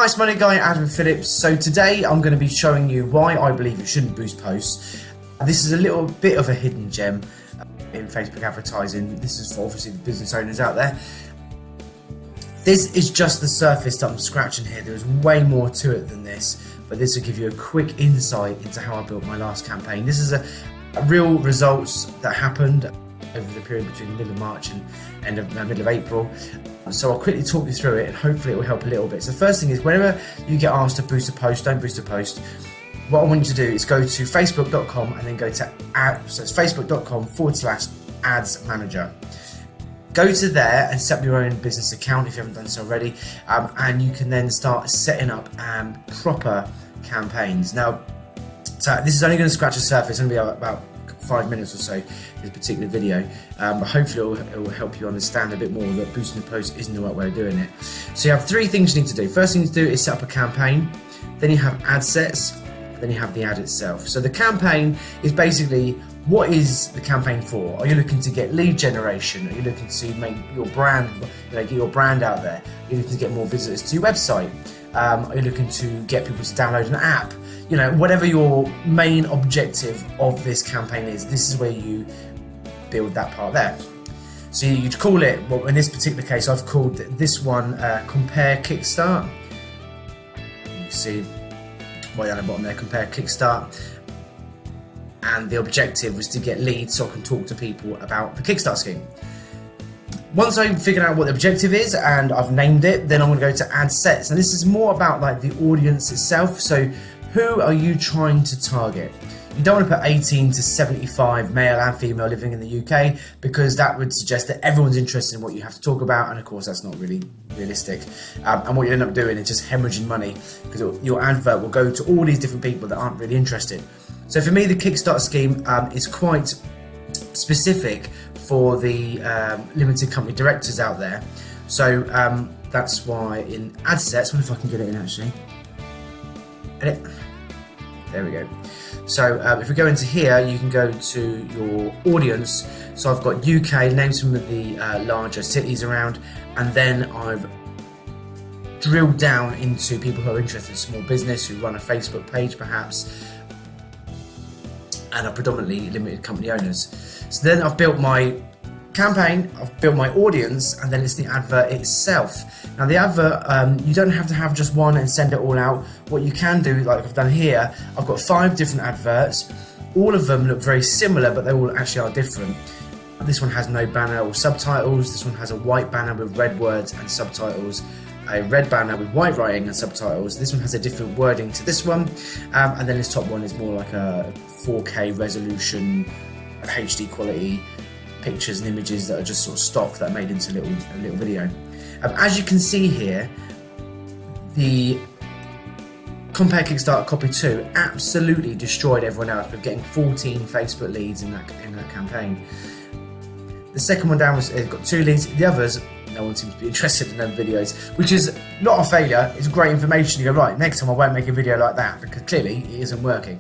Nice Money Guy, Adam Phillips. So today I'm going to be showing you why I believe you shouldn't boost posts. This is a little bit of a hidden gem in Facebook advertising. This is for obviously the business owners out there. This is just the surface that I'm scratching here. There's way more to it than this, but this will give you a quick insight into how I built my last campaign. This is a real results that happened over the period between the middle of March and middle of April. So I'll quickly talk you through it and hopefully it will help a little bit. So the first thing is, whenever you get asked to boost a post, don't boost a post. What I want you to do is go to facebook.com and then go to so it's facebook.com/ads manager. Go to there and set up your own business account if you haven't done so already, and you can then start setting up proper campaigns. Now, so this is only going to scratch the surface. It's going to be about 5 minutes or so, this particular video, but hopefully it will help you understand a bit more that boosting the post isn't the right way of doing it. So you have three things you need to do. First thing you need to do is set up a campaign, then you have ad sets, then you have the ad itself. So the campaign is basically, what is the campaign for? Are you looking to get lead generation? Are you looking to make your brand, get your brand out there? Are you looking to get more visitors to your website? Are you looking to get people to download an app? Whatever your main objective of this campaign is, this is where you build that part there. So you'd call it, well, in this particular case, I've called this one Compare Kickstart. You see right down the bottom there, Compare Kickstart. And the objective was to get leads so I can talk to people about the Kickstart scheme. Once I've figured out what the objective is and I've named it, then I'm going to go to ad sets. And this is more about like the audience itself. So who are you trying to target? You don't want to put 18 to 75 male and female living in the UK, because that would suggest that everyone's interested in what you have to talk about, and of course that's not really realistic. And what you end up doing is just hemorrhaging money, because your advert will go to all these different people that aren't really interested. So for me, the Kickstart scheme is quite specific for the limited company directors out there. So that's why in ad sets, I wonder if I can get it in actually. Edit. There we go. So if we go into here, you can go to your audience. So I've got UK, name some of the larger cities around, and then I've drilled down into people who are interested in small business, who run a Facebook page perhaps, and are predominantly limited company owners. So then I've built my campaign, I've built my audience, and then it's the advert itself. Now the advert, you don't have to have just one and send it all out. What you can do, like I've done here, I've got 5 different adverts. All of them look very similar, but they all actually are different. This one has no banner or subtitles. This one has a white banner with red words and subtitles, a red banner with white writing and subtitles. This one has a different wording to this one, and then this top one is more like a 4K resolution, HD quality pictures and images that are just sort of stock that are made into a little video. As you can see here, the Compare Kickstart Copy 2 absolutely destroyed everyone else with getting 14 Facebook leads in that campaign. The second one down it got 2 leads. The others, no one seems to be interested in them videos, which is not a failure. It's great information. You go, right, next time I won't make a video like that, because clearly it isn't working.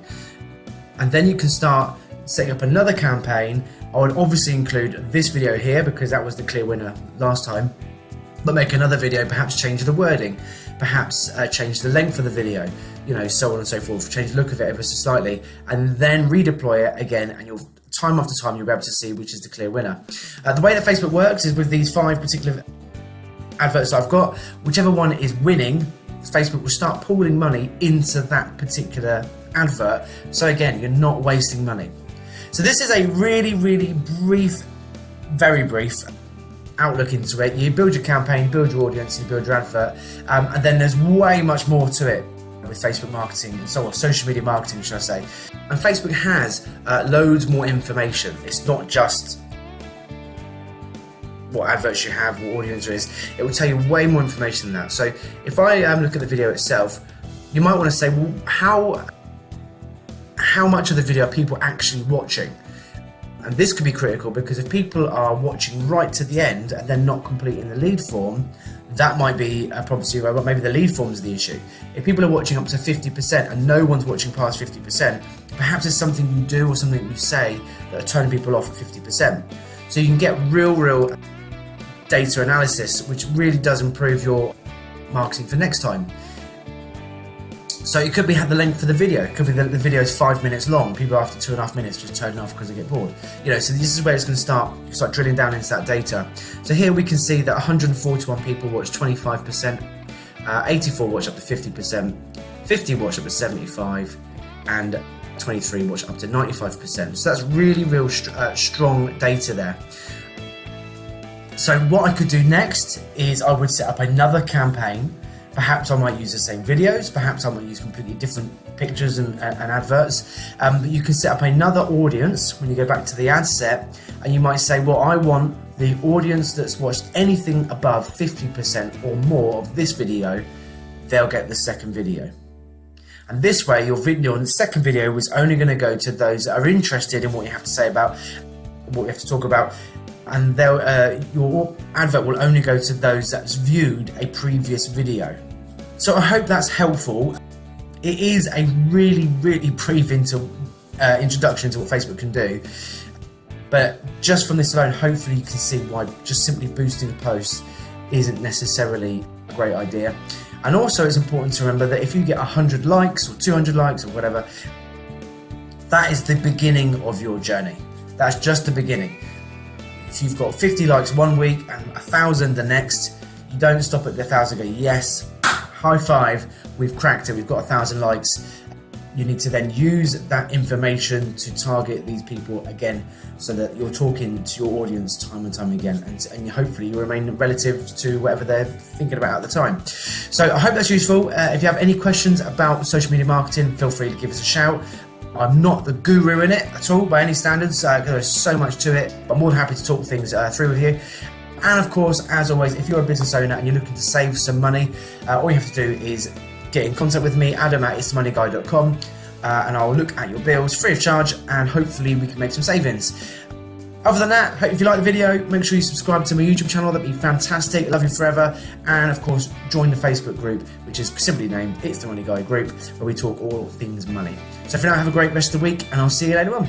And then you can start setting up another campaign. I would obviously include this video here because that was the clear winner last time, but make another video, perhaps change the wording, perhaps change the length of the video, so on and so forth, change the look of it ever so slightly, and then redeploy it again, and you'll time after time you'll be able to see which is the clear winner. The way that Facebook works is with these 5 particular adverts I've got, whichever one is winning, Facebook will start pooling money into that particular advert. So again, you're not wasting money. So this is a really, really brief, very brief outlook into it. You build your campaign, build your audience, you build your advert, and then there's way much more to it with Facebook marketing and so on, social media marketing, should I say. And Facebook has loads more information. It's not just what adverts you have, what audience there is. It will tell you way more information than that. So if I look at the video itself, you might want to say, well, how much of the video are people actually watching? And this could be critical, because if people are watching right to the end and then not completing the lead form, that might be a problem to you, but maybe the lead form is the issue. If people are watching up to 50% and no one's watching past 50%, perhaps there's something you do or something you say that are turning people off at 50%. So you can get real data analysis, which really does improve your marketing for next time. So it could be the length of the video. It could be the video is 5 minutes long. People after 2.5 minutes just turn it off because they get bored. So this is where it's going to start drilling down into that data. So here we can see that 141 people watched 25%, 84 watched up to 50%, 50 watched up to 75%, and 23 watched up to 95%. So that's really real strong data there. So what I could do next is I would set up another campaign. Perhaps I might use the same videos, perhaps I might use completely different pictures and adverts, but you can set up another audience when you go back to the ad set, and you might say, well, I want the audience that's watched anything above 50% or more of this video, they'll get the second video. And this way your video on the second video was only going to go to those that are interested in what you have to say about, what you have to talk about, and your advert will only go to those that's viewed a previous video. So I hope that's helpful. It is a really brief introduction to what Facebook can do, but just from this alone, hopefully you can see why just simply boosting a post isn't necessarily a great idea. And also it's important to remember that if you get 100 likes or 200 likes or whatever, that is the beginning of your journey. That's just the beginning. If you've got 50 likes one week and 1,000 the next, you don't stop at the 1,000 and go, yes, high five, we've cracked it, we've got 1,000 likes. You need to then use that information to target these people again, so that you're talking to your audience time and time again, and hopefully you remain relative to whatever they're thinking about at the time. So I hope that's useful. If you have any questions about social media marketing, feel free to give us a shout. I'm not the guru in it at all by any standards, there's so much to it, but I'm more than happy to talk things through with you. And of course, as always, if you're a business owner and you're looking to save some money, all you have to do is get in contact with me, adam@itsthemoneyguy.com, and I'll look at your bills free of charge, and hopefully we can make some savings. Other than that, if you like the video, make sure you subscribe to my YouTube channel. That'd be fantastic. Love you forever. And of course, join the Facebook group, which is simply named It's the Money Guy Group, where we talk all things money. So for now, have a great rest of the week, and I'll see you later on.